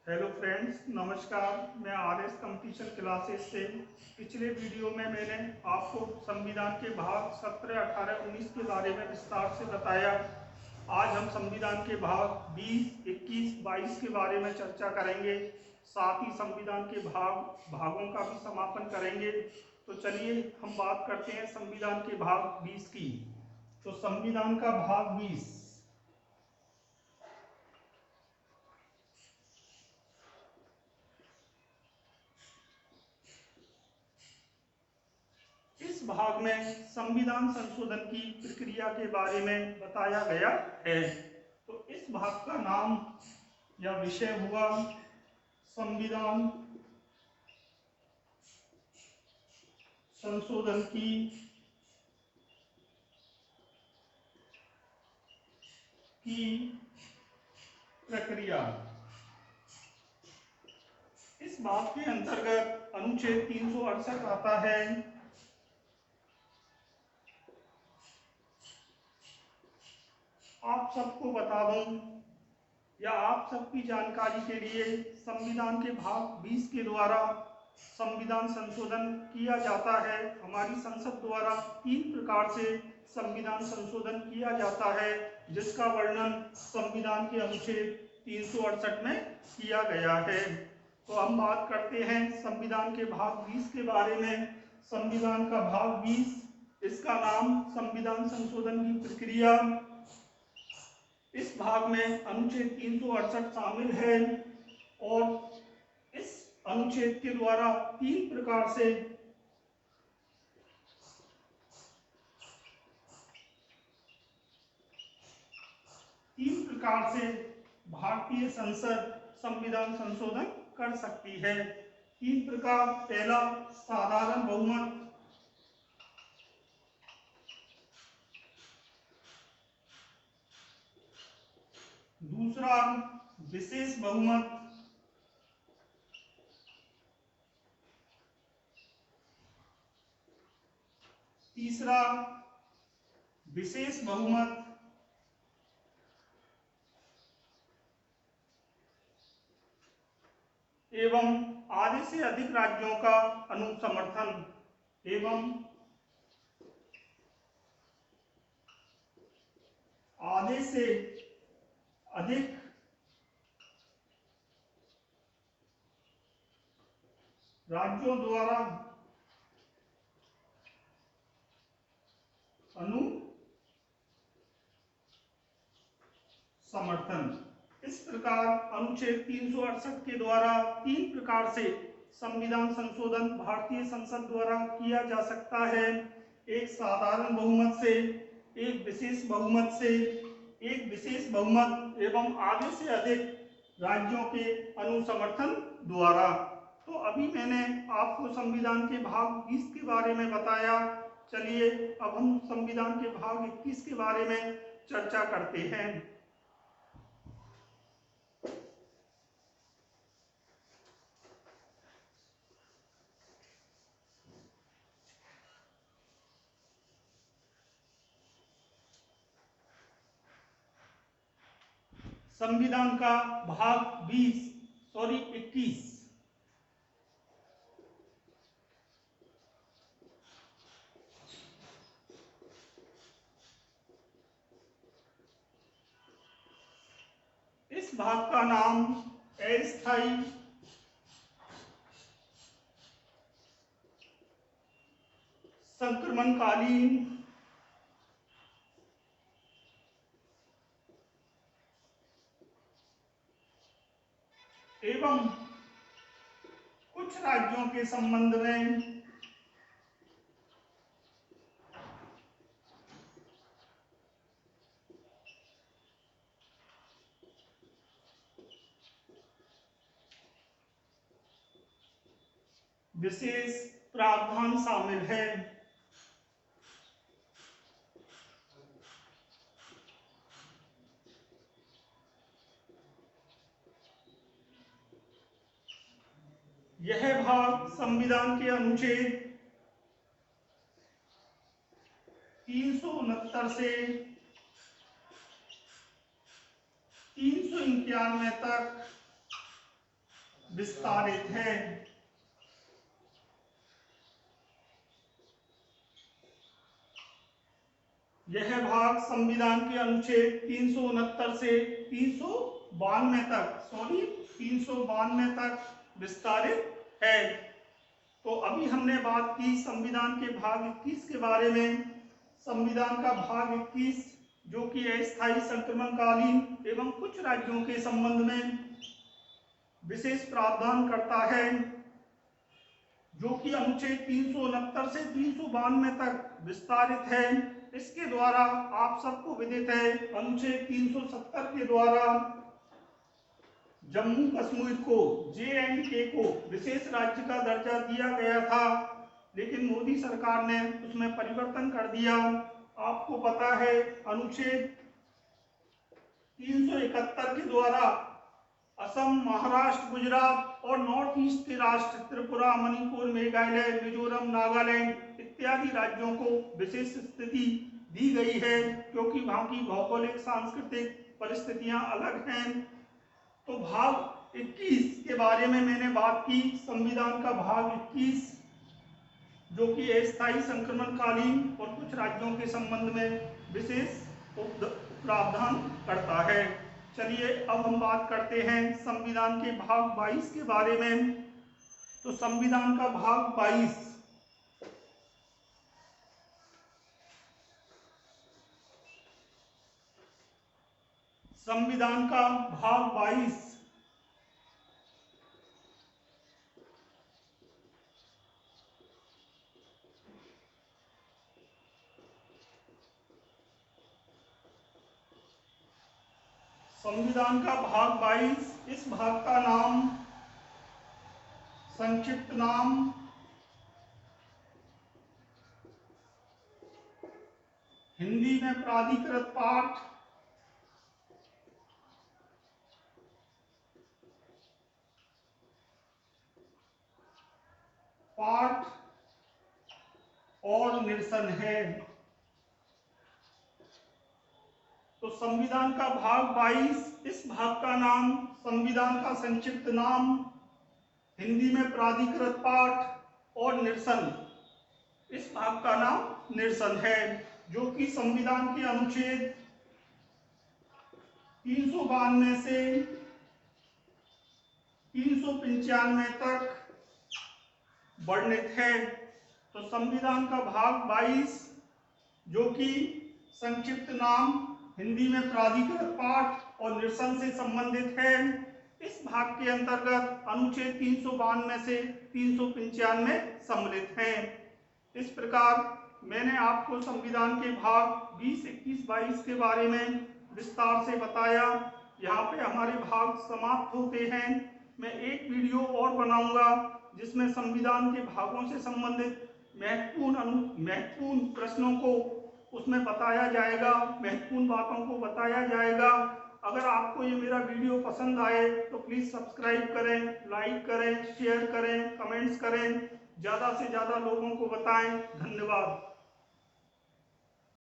Hello friends, नमस्कार। मैं RS competition classes से पिछले वीडियो में मैंने आपको संविधान के भाग 17, 18, 19 के बारे में विस्तार से बताया। आज हम संविधान के भाग 20, 21, 22 के बारे में चर्चा करेंगे। साथ ही संविधान के भागों का भी समापन करेंगे। तो चलिए हम बात करते हैं संविधान के भाग 20 की। तो संविधान का भाग 20, इस भाग में संविधान संशोधन की प्रक्रिया के बारे में बताया गया है। तो इस भाग का नाम या विषय हुआ संविधान संशोधन की प्रक्रिया। इस भाग के अंतर्गत अनुच्छेद 368 आता है। आप सबको बता दूं या आप सबकी जानकारी के लिए, संविधान के भाग 20 के द्वारा संविधान संशोधन किया जाता है। हमारी संसद द्वारा 3 प्रकार से संविधान संशोधन किया जाता है, जिसका वर्णन संविधान के अनुच्छेद 368 में किया गया है। तो हम बात करते हैं संविधान के भाग 20 के बारे में। संविधान का भाग 20, इसका नाम संविधान संशोधन की प्रक्रिया। इस भाग में अनुच्छेद 368 शामिल है और इस अनुच्छेद के द्वारा तीन प्रकार से भारतीय संसद संविधान संशोधन कर सकती है। 3 प्रकार। पहला, साधारण बहुमत। दूसरा, विशेष बहुमत। तीसरा, विशेष बहुमत एवं आधे से अधिक राज्यों का अनुसमर्थन। एवं आधे से अधिक राज्यों द्वारा अनुसमर्थन। इस प्रकार अनुच्छेद 368 के द्वारा 3 प्रकार से संविधान संशोधन भारतीय संसद द्वारा किया जा सकता है। एक साधारण बहुमत से, एक विशेष बहुमत से, एक विशेष बहुमत एवं आधे से अधिक राज्यों के अनुसमर्थन द्वारा। तो अभी मैंने आपको संविधान के भाग 20 के बारे में बताया। चलिए अब हम संविधान के भाग 21 के बारे में चर्चा करते हैं। संविधान का भाग 21। इस भाग का नाम अस्थायी संक्रमणकालीन एवं कुछ राज्यों के संबंध में विशेष प्रावधान शामिल है। यह भाग संविधान के अनुच्छेद 369 से 391 तक विस्तारित है। यह भाग संविधान के अनुच्छेद 369 से 392 तक विस्तारित है। तो अभी हमने बात की संविधान के भाग 21 के बारे में। संविधान का भाग 21 जो कि अस्थायी संक्रमणकालीन एवं कुछ राज्यों के संबंध में विशेष प्रावधान करता है, जो कि अनुच्छेद 369 से 392 तक विस्तारित है। इसके द्वारा आप सबको विदित है, अनुच्छेद 370 के द्वारा जम्मू कश्मीर को JNK को विशेष राज्य का दर्जा दिया गया था, लेकिन मोदी सरकार ने उसमें परिवर्तन कर दिया। आपको पता है अनुच्छेद 371 के द्वारा असम, महाराष्ट्र, गुजरात और नॉर्थ ईस्ट के राष्ट्र त्रिपुरा, मणिपुर, मेघालय, मिजोरम, नागालैंड इत्यादि राज्यों को विशेष स्थिति दी गई है, क्योंकि वहां की भौगोलिक सांस्कृतिक परिस्थितियां अलग हैं। तो भाग 21 के बारे में मैंने बात की। संविधान का भाग 21 जो कि अस्थायी संक्रमणकालीन और कुछ राज्यों के संबंध में विशेष प्रावधान करता है। चलिए अब हम बात करते हैं संविधान के भाग 22 के बारे में। तो संविधान का भाग 22 संविधान का भाग 22 संविधान का भाग 22, इस भाग का नाम, संक्षिप्त नाम हिंदी में प्राधिकृत पाठ, और निरसन है। तो संविधान का भाग 22, इस भाग का नाम, संविधान का संक्षिप्त नाम हिंदी में प्राधिकृत पाठ और निरसन, इस भाग का नाम निरसन है, जो कि संविधान के अनुच्छेद 392 से 395 तक वर्णित है। तो संविधान का भाग 22 जो कि संक्षिप्त नाम हिंदी में प्राधिकृत पाठ और निरसन से संबंधित है, इस भाग के अंतर्गत अनुच्छेद 392 से 395 सम्मिलित है। इस प्रकार मैंने आपको संविधान के भाग 20, 21, 22 के बारे में विस्तार से बताया। यहाँ पे हमारे भाग समाप्त होते हैं। मैं एक वीडियो और बनाऊंगा जिसमें संविधान के भागों से संबंधित महत्वपूर्ण प्रश्नों को उसमें बताया जाएगा, महत्वपूर्ण बातों को बताया जाएगा। अगर आपको ये मेरा वीडियो पसंद आए तो प्लीज़ सब्सक्राइब करें, लाइक करें, शेयर करें, कमेंट्स करें, ज़्यादा से ज़्यादा लोगों को बताएं। धन्यवाद।